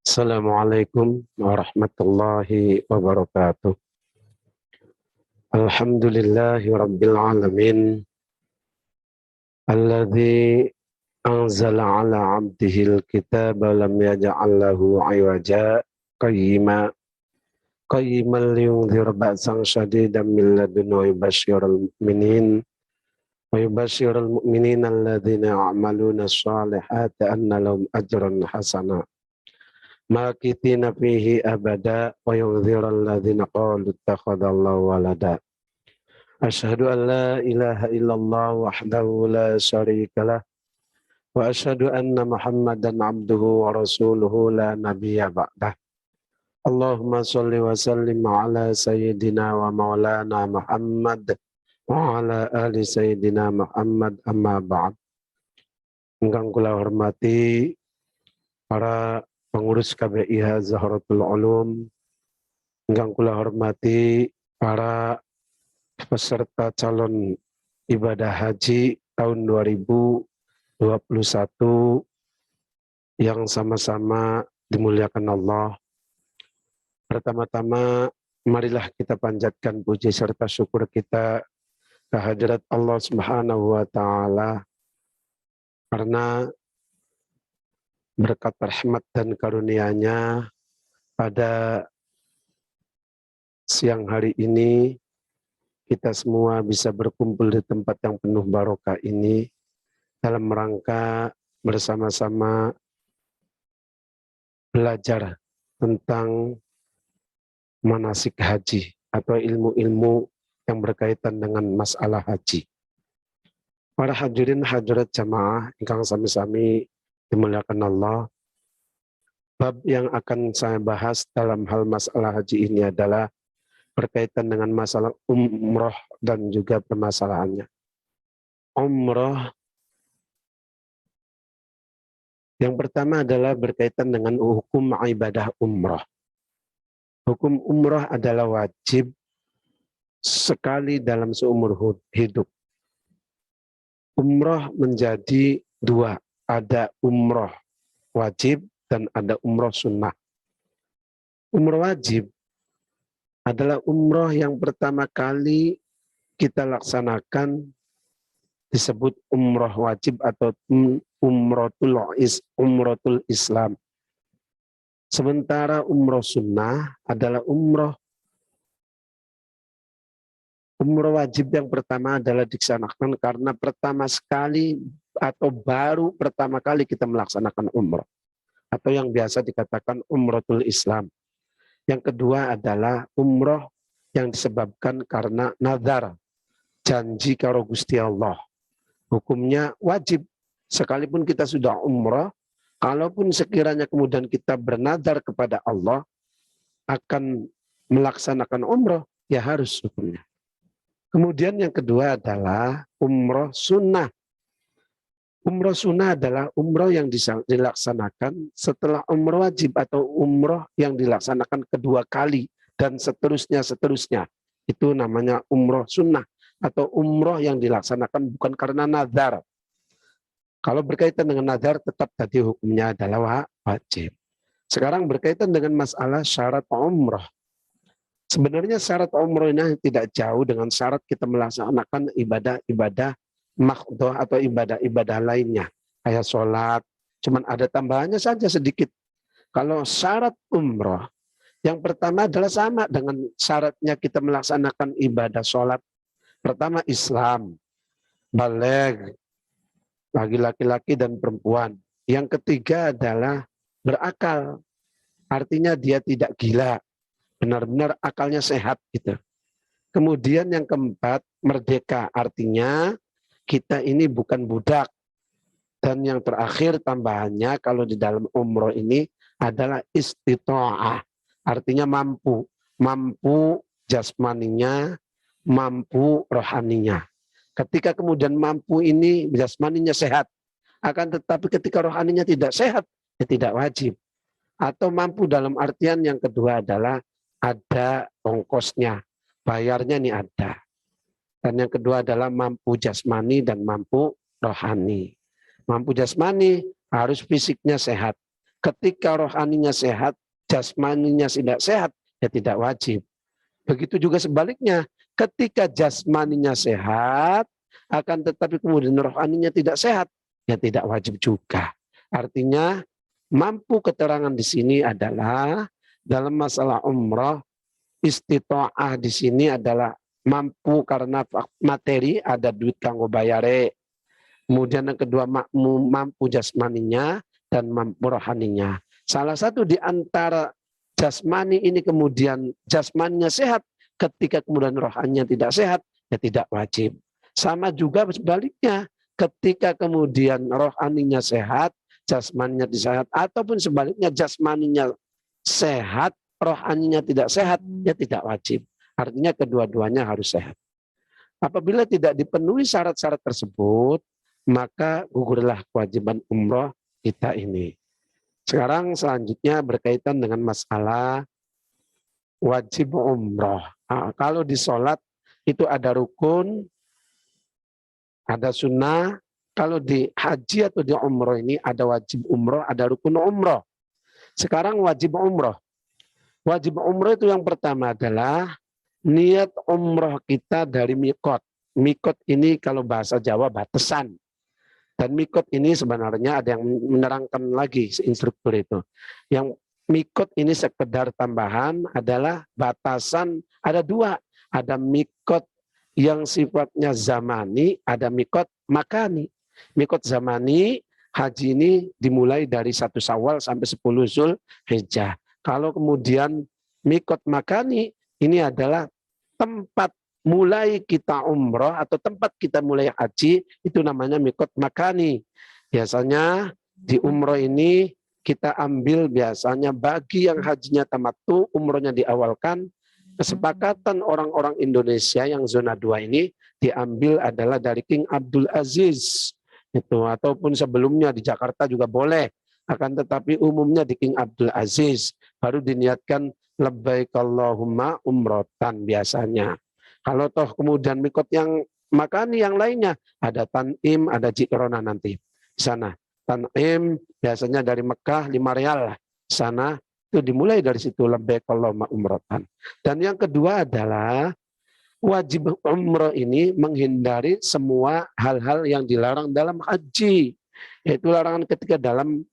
Assalamualaikum warahmatullahi wabarakatuh. Alhamdulillahi rabbil alamin. Alladzi anzala ala abdihil kitaba lam yaj'al lahu iwaja qayyiman liyunzir ba'san syadidan min ladunhu wa yubashshiral mu'minina alladzina ya'maluna shalihati anna lahum ajran hasana. Makithina fihi abada wa yunziral ladzina qalu ittakhadallahu walada. Asyhadu an la ilaha illallah wahdahu la syarikalah wa asyhadu anna Muhammadan abduhu wa rasuluhu la nabiyya ba'dah. Allahumma shalli wa sallim ala sayyidina wa maulana Muhammad wa ala ali sayyidina Muhammad amma ba'd. Ingkang kula hormati para pengurus KBIH Zahratul Ulum, ingkang kula hormati para peserta calon ibadah haji tahun 2021 yang sama-sama dimuliakan Allah. Pertama-tama marilah kita panjatkan puji serta syukur kita kehadirat Allah Subhanahu wa taala karena berkat rahmat dan karunia-Nya pada siang hari ini kita semua bisa berkumpul di tempat yang penuh barokah ini dalam rangka bersama-sama belajar tentang manasik haji atau ilmu-ilmu yang berkaitan dengan masalah haji. Para hadirin hadirat jamaah ingkang sami-sami dimuliakan Allah, bab yang akan saya bahas dalam hal masalah haji ini adalah berkaitan dengan masalah umroh dan juga permasalahannya. Umroh yang pertama adalah berkaitan dengan hukum ibadah umroh. Hukum umroh adalah wajib sekali dalam seumur hidup. Umroh menjadi dua, ada umroh wajib dan ada umroh sunnah. Umroh wajib adalah umroh yang pertama kali kita laksanakan disebut umroh wajib atau umrotul Islam. Sementara umroh sunnah adalah umroh wajib yang pertama adalah dilaksanakan karena pertama sekali atau baru pertama kali kita melaksanakan umroh atau yang biasa dikatakan umrotul Islam. Yang kedua adalah umroh yang disebabkan karena nazar, janji karo Gusti Allah. Hukumnya wajib. Sekalipun kita sudah umroh, kalaupun sekiranya kemudian kita bernazar kepada Allah akan melaksanakan umroh, ya harus hukumnya. Kemudian yang kedua adalah umroh sunnah. Umroh sunnah adalah umroh yang dilaksanakan setelah umroh wajib atau umroh yang dilaksanakan kedua kali dan seterusnya. Itu namanya umroh sunnah atau umroh yang dilaksanakan bukan karena nazar. Kalau berkaitan dengan nazar tetap tadi hukumnya adalah wajib. Sekarang berkaitan dengan masalah syarat umroh. Sebenarnya syarat umroh ini tidak jauh dengan syarat kita melaksanakan ibadah-ibadah makdoh atau ibadah-ibadah lainnya kayak sholat, cuman ada tambahannya saja sedikit. Kalau syarat umroh yang pertama adalah sama dengan syaratnya kita melaksanakan ibadah sholat. Pertama Islam, baligh, bagi laki-laki dan perempuan. Yang ketiga adalah berakal, artinya dia tidak gila, benar-benar akalnya sehat gitu. Kemudian yang keempat merdeka, artinya kita ini bukan budak. Dan yang terakhir tambahannya kalau di dalam umroh ini adalah istita'ah. Artinya mampu. Mampu jasmaninya, mampu rohaninya. Ketika kemudian mampu ini jasmaninya sehat. Akan tetapi ketika rohaninya tidak sehat, ya tidak wajib. Atau mampu dalam artian yang kedua adalah ada ongkosnya. Bayarnya ini ada. Dan yang kedua adalah mampu jasmani dan mampu rohani. Mampu jasmani harus fisiknya sehat. Ketika rohaninya sehat, jasmaninya tidak sehat, ya tidak wajib. Begitu juga sebaliknya, ketika jasmaninya sehat, akan tetapi kemudian rohaninya tidak sehat, ya tidak wajib juga. Artinya mampu keterangan di sini adalah dalam masalah umroh, istitoah di sini adalah mampu karena materi, ada duit kanggo bayare. Kemudian yang kedua mampu jasmaninya dan mampu rohaninya. Salah satu di antara jasmani ini kemudian jasmaninya sehat, ketika kemudian rohaninya tidak sehat, ya tidak wajib. Sama juga sebaliknya, ketika kemudian rohaninya sehat, jasmaninya tidak sehat, ataupun sebaliknya jasmaninya sehat, rohaninya tidak sehat, ya tidak wajib. Artinya kedua-duanya harus sehat. Apabila tidak dipenuhi syarat-syarat tersebut, maka gugurlah kewajiban umroh kita ini. Sekarang selanjutnya berkaitan dengan masalah wajib umroh. Nah, kalau di sholat itu ada rukun, ada sunnah. Kalau di haji atau di umroh ini ada wajib umroh, ada rukun umroh. Sekarang wajib umroh. Wajib umroh itu yang pertama adalah niat umroh kita dari mikot. Mikot ini kalau bahasa Jawa batasan. Dan mikot ini sebenarnya ada yang menerangkan lagi instruktur itu. Yang mikot ini sekedar tambahan adalah batasan, ada dua. Ada mikot yang sifatnya zamani, ada mikot makani. Mikot zamani, haji ini dimulai dari 1 Syawal sampai 10 Zulhijjah. Kalau kemudian mikot makani, ini adalah tempat mulai kita umroh atau tempat kita mulai haji, itu namanya mikot makani. Biasanya di umroh ini kita ambil biasanya bagi yang hajinya tamattu, umrohnya diawalkan, kesepakatan orang-orang Indonesia yang zona 2 ini diambil adalah dari King Abdul Aziz. Itu ataupun sebelumnya di Jakarta juga boleh. Akan tetapi umumnya di King Abdul Aziz baru diniatkan labbaik Allahumma umrotan biasanya. Kalau toh kemudian mikot yang makani yang lainnya, ada Tan'im, ada Ji'rona nanti di sana. Tan'im biasanya dari Mekah 5 rial lah. Sana itu dimulai dari situ labbaik Allahumma umrotan. Dan yang kedua adalah wajib umroh ini menghindari semua hal-hal yang dilarang dalam haji. Yaitu larangan ketika dalam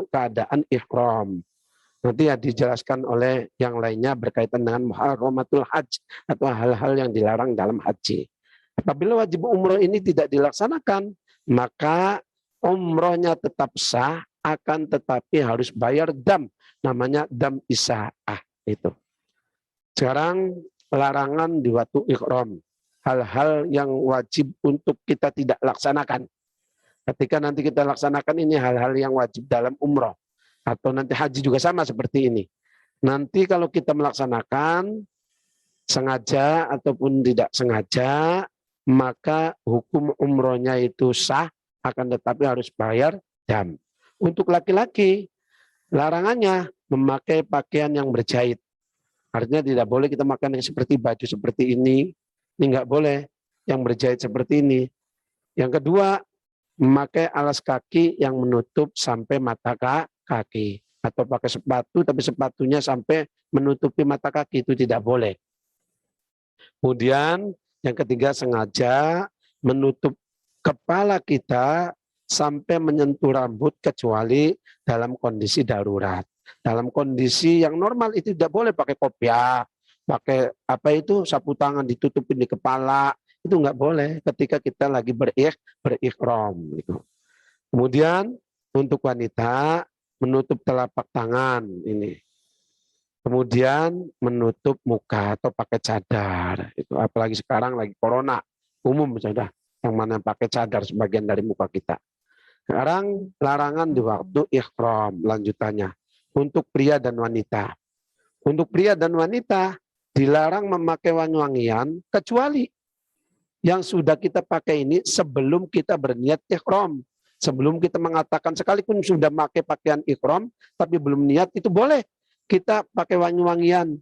keadaan ihram. Nanti ya dijelaskan oleh yang lainnya berkaitan dengan muharramatul hajj atau hal-hal yang dilarang dalam haji. Apabila wajib umroh ini tidak dilaksanakan, maka umrohnya tetap sah, akan tetapi harus bayar dam, namanya dam isaah itu. Sekarang larangan di waktu ihram, hal-hal yang wajib untuk kita tidak laksanakan. Ketika nanti kita laksanakan ini hal-hal yang wajib dalam umroh. Atau nanti haji juga sama seperti ini. Nanti kalau kita melaksanakan sengaja ataupun tidak sengaja, maka hukum umrohnya itu sah, akan tetapi harus bayar dam. Untuk laki-laki, larangannya memakai pakaian yang berjahit. Artinya tidak boleh kita makan seperti baju seperti ini nggak boleh yang berjahit seperti ini. Yang kedua, memakai alas kaki yang menutup sampai mata kaki, atau pakai sepatu tapi sepatunya sampai menutupi mata kaki, itu tidak boleh. Kemudian yang ketiga, sengaja menutup kepala kita sampai menyentuh rambut kecuali dalam kondisi darurat. Dalam kondisi yang normal itu tidak boleh pakai kopiah, pakai apa itu sapu tangan ditutupin di kepala, itu nggak boleh ketika kita lagi berikhram gitu. Kemudian untuk wanita menutup telapak tangan ini. Kemudian menutup muka atau pakai cadar. Itu apalagi sekarang lagi corona, umum sudah yang mana pakai cadar sebagian dari muka kita. Sekarang larangan di waktu ihram lanjutannya untuk pria dan wanita. Untuk pria dan wanita dilarang memakai wangi-wangian kecuali yang sudah kita pakai ini sebelum kita berniat ihram. Sebelum kita mengatakan, sekalipun sudah pakai pakaian ihram tapi belum niat, itu boleh kita pakai wangi-wangian.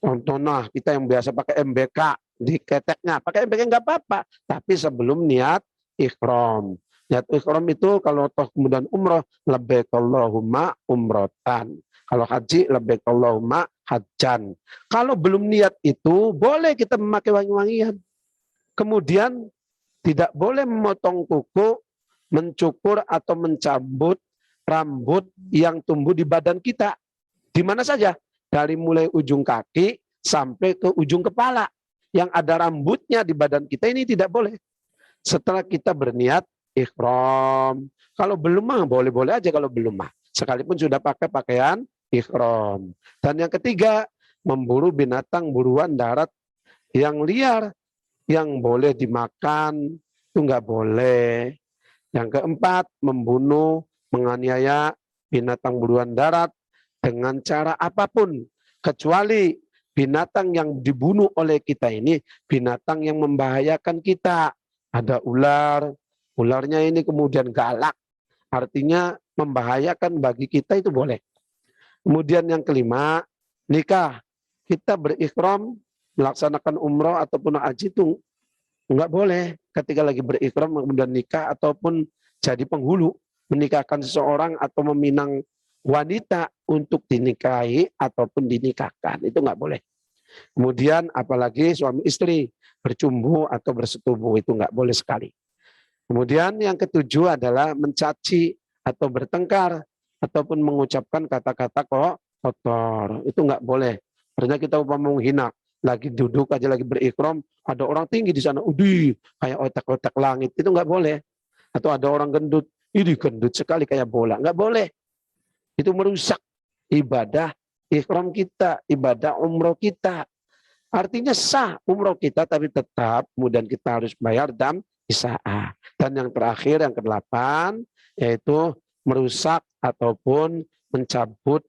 Contohnya kita yang biasa pakai MBK di keteknya, pakai MBK nggak apa-apa, tapi sebelum niat ihram. Niat ihram itu kalau toh kemudian umroh, labbaik Allahumma umrotan. Kalau haji, labbaik Allahumma hajjan. Kalau belum niat itu, boleh kita memakai wangi-wangian. Kemudian tidak boleh memotong kuku, mencukur atau mencabut rambut yang tumbuh di badan kita. Di mana saja, dari mulai ujung kaki sampai ke ujung kepala. Yang ada rambutnya di badan kita ini tidak boleh. Setelah kita berniat ihram. Kalau belum mah boleh-boleh aja kalau belum mah. Sekalipun sudah pakai pakaian ihram. Dan yang ketiga, memburu binatang buruan darat yang liar, yang boleh dimakan, itu nggak boleh. Yang keempat, membunuh, menganiaya binatang buruan darat dengan cara apapun, kecuali binatang yang dibunuh oleh kita ini, binatang yang membahayakan kita. Ada ular, ularnya ini kemudian galak, artinya membahayakan bagi kita, itu boleh. Kemudian yang kelima, nikah. Kita berihram, melaksanakan umroh ataupun haji itu enggak boleh ketika lagi berihram kemudian nikah ataupun jadi penghulu, menikahkan seseorang atau meminang wanita untuk dinikahi ataupun dinikahkan, itu enggak boleh. Kemudian apalagi suami istri bercumbu atau bersetubuh, itu enggak boleh sekali. Kemudian yang ketujuh adalah mencaci atau bertengkar ataupun mengucapkan kata-kata kok kotor, itu enggak boleh. Karena kita umpama menghina, lagi duduk aja lagi berikram, ada orang tinggi di sana, kayak otak-otak langit, itu enggak boleh. Atau ada orang gendut, ini gendut sekali kayak bola, enggak boleh. Itu merusak ibadah ihram kita, ibadah umroh kita. Artinya sah umroh kita, tapi tetap kemudian kita harus bayar dam isaah. Dan yang terakhir, yang kedelapan, yaitu merusak ataupun mencabut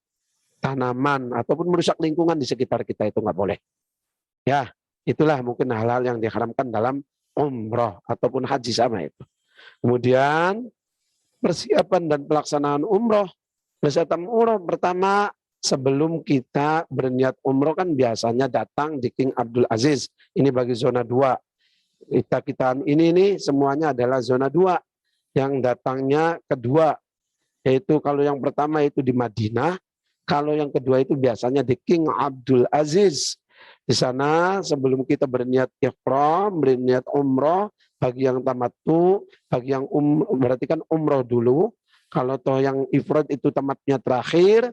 tanaman ataupun merusak lingkungan di sekitar kita, itu nggak boleh. Ya, itulah mungkin hal-hal yang diharamkan dalam umroh ataupun haji sama itu. Kemudian persiapan dan pelaksanaan umroh. Persiapan umroh pertama, sebelum kita berniat umroh kan biasanya datang di King Abdul Aziz. Ini bagi zona 2. Kita ini semuanya adalah zona 2. Yang datangnya kedua, yaitu kalau yang pertama itu di Madinah, kalau yang kedua itu biasanya di King Abdul Aziz. Di sana sebelum kita berniat ihram, berniat umroh, bagi yang tamattu, bagi yang berarti kan umroh dulu. Kalau toh yang ifrad itu tamatnya terakhir,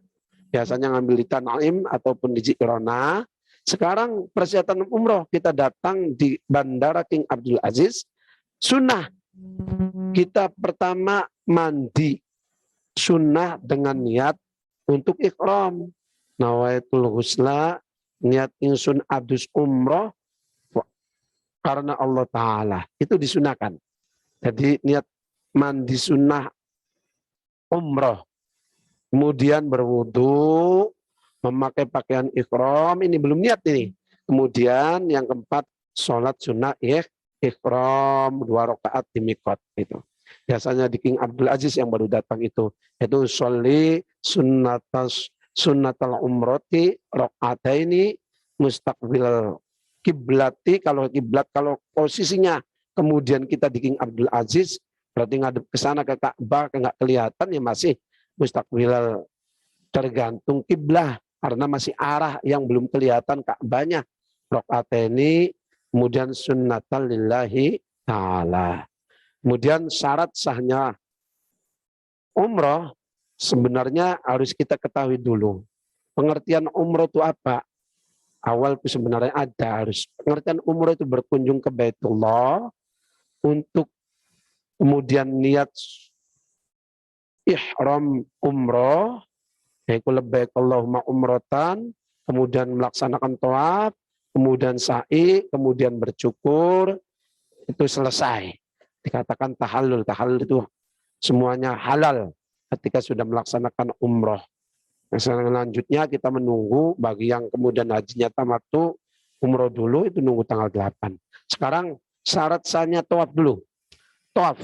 biasanya ngambil di Tan'im ataupun di Ji'rana. Sekarang persiapan umroh, kita datang di Bandara King Abdul Aziz. Sunnah, kita pertama mandi. Sunnah dengan niat untuk ihram. Nawaitul husla, niat insun abdus umroh karena Allah Ta'ala. Itu disunahkan. Jadi niat mandi sunnah umroh. Kemudian berwudu, memakai pakaian ihram, ini belum niat ini. Kemudian yang keempat, sholat sunnah ihram 2 rakaat di mikot itu. Biasanya di King Abdul Aziz yang baru datang itu sholli sunnatal umroti rakaataini mustaqbil kiblati. Kalau kiblat, kalau posisinya kemudian kita di King Abdul Aziz, berarti ngadep ke sana ke Ka'bah, nggak kelihatan ya masih mustaqbilal, tergantung kiblah karena masih arah yang belum kelihatan Ka'bahnya. Rakaataini, kemudian sunnatan lillahi ta'ala. Kemudian syarat sahnya umroh sebenarnya harus kita ketahui dulu. Pengertian umroh itu apa? Awal itu sebenarnya harus pengertian umroh itu berkunjung ke Baitullah untuk kemudian niat ihram umroh, yaitu labbaik Allahumma umrotan, kemudian melaksanakan tawaf, kemudian sa'i, kemudian bercukur, itu selesai. Dikatakan tahallul. Tahallul itu semuanya halal ketika sudah melaksanakan umroh. Selanjutnya kita menunggu bagi yang kemudian hajinya tamattu, umroh dulu, itu nunggu tanggal 8. Sekarang syarat sahnya tawaf dulu. Tawaf.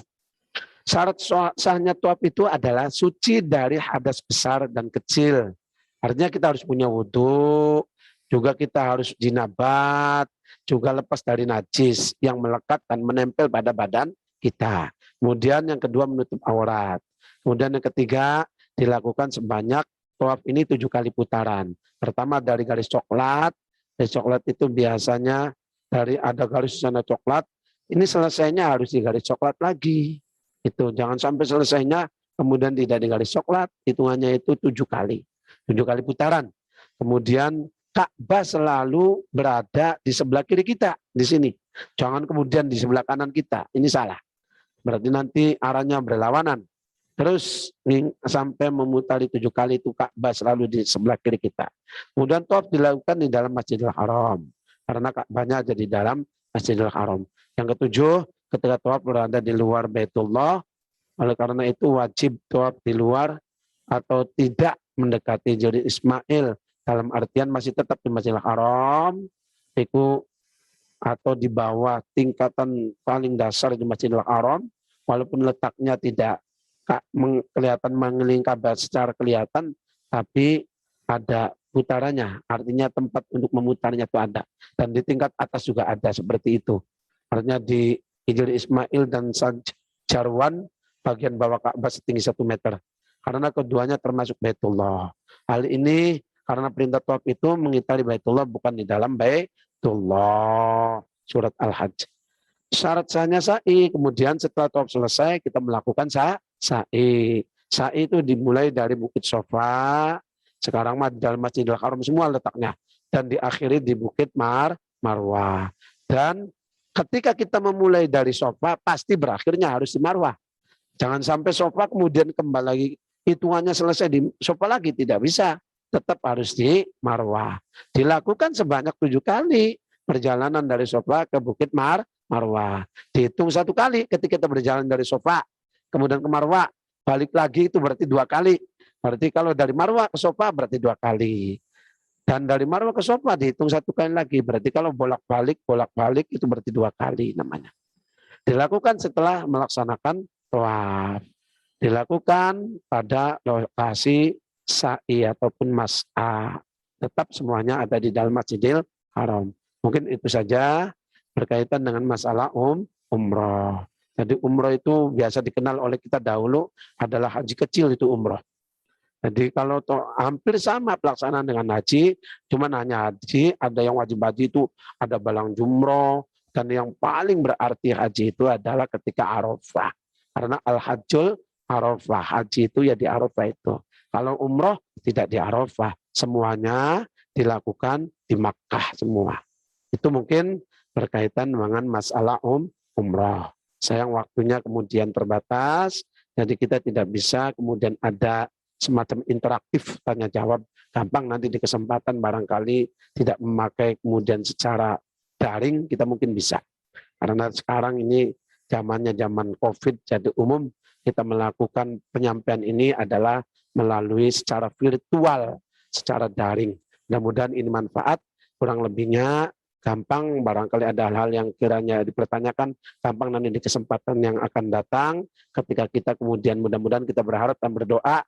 Syarat sahnya tawaf itu adalah suci dari hadas besar dan kecil. Artinya kita harus punya wudhu, juga kita harus jinabat, juga lepas dari najis yang melekat dan menempel pada badan kita. Kemudian yang kedua menutup aurat. Kemudian yang ketiga dilakukan sebanyak tawaf ini 7 kali putaran. Pertama dari garis coklat. Garis coklat itu biasanya dari ada garis sana coklat. Ini selesainya harus di garis coklat lagi. Itu jangan sampai selesainya kemudian tidak di garis coklat. Hitungannya itu 7 kali. 7 kali putaran. Kemudian Ka'bah selalu berada di sebelah kiri kita di sini. Jangan kemudian di sebelah kanan kita. Ini salah. Berarti nanti arahnya berlawanan. Terus sampai memutari 7 kali itu Ka'bah selalu di sebelah kiri kita. Kemudian tawaf dilakukan di dalam Masjidil Haram. Karena Ka'bahnya ada di dalam Masjidil Haram. Yang ketujuh, ketika tawaf berada di luar Baitullah. Oleh karena itu wajib tawaf di luar atau tidak mendekati Jari Ismail. Dalam artian masih tetap di Masjidil Haram. Itu atau di bawah tingkatan paling dasar di Masjidil Haram. Walaupun letaknya tidak kelihatan mengelilingi Ka'bah secara kelihatan, tapi ada putarannya, artinya tempat untuk memutarnya itu ada. Dan di tingkat atas juga ada seperti itu. Artinya di Hijri Ismail dan Jarwan, bagian bawah Ka'bah setinggi 1 meter. Karena keduanya termasuk Baitullah. Hal ini karena perintah tawaf itu mengitari Baitullah, bukan di dalam Baitullah. Surat Al-Hajj. Syarat sahnya sa'i, kemudian setelah tawaf selesai kita melakukan sa'i. Sa'i itu dimulai dari Bukit Sofa, sekarang mah dalam Masjidil Haram semua letaknya, dan diakhiri di Bukit Marwah. Dan ketika kita memulai dari Sofa, pasti berakhirnya harus di Marwah. Jangan sampai Sofa kemudian kembali lagi, hitungannya selesai di Sofa lagi, tidak bisa. Tetap harus di Marwah. Dilakukan sebanyak 7 kali perjalanan dari Sofa ke Bukit Marwah. Dihitung 1 kali ketika kita berjalan dari Sofa, kemudian ke Marwah, balik lagi itu berarti 2 kali. Berarti kalau dari Marwah ke Sofa berarti 2 kali. Dan dari Marwah ke Sofa dihitung 1 kali lagi. Berarti kalau bolak-balik itu berarti 2 kali namanya. Dilakukan setelah melaksanakan tawaf. Dilakukan pada lokasi sa'i ataupun mas'a. Tetap semuanya ada di dalam Masjidil Haram. Mungkin itu saja berkaitan dengan masalah umroh. Jadi umroh itu biasa dikenal oleh kita dahulu adalah haji kecil, itu umroh. Jadi kalau hampir sama pelaksanaan dengan haji, cuman hanya haji, ada yang wajib haji itu ada balang jumroh, dan yang paling berarti haji itu adalah ketika Arafah. Karena al-hajjul Arafah, haji itu ya di Arafah itu. Kalau umroh tidak di Arafah, semuanya dilakukan di Makkah semua. Itu mungkin berkaitan dengan masalah umroh. Sayang waktunya kemudian terbatas, jadi kita tidak bisa kemudian ada semacam interaktif tanya jawab. Gampang nanti di kesempatan barangkali tidak memakai kemudian secara daring, kita mungkin bisa. Karena sekarang ini zamannya zaman COVID, jadi umum kita melakukan penyampaian ini adalah melalui secara virtual, secara daring. Mudah-mudahan ini manfaat, kurang lebihnya gampang, barangkali ada hal-hal yang kiranya dipertanyakan, gampang nanti di kesempatan yang akan datang, ketika kita kemudian mudah-mudahan kita berharap dan berdoa,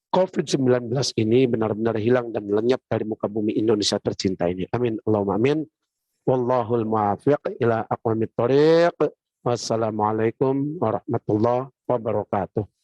COVID-19 ini benar-benar hilang dan lenyap dari muka bumi Indonesia tercinta ini. Amin. Allahumma amin. Wallahul muwaffiq ila aqwamit thoriq. Wassalamualaikum warahmatullahi wabarakatuh.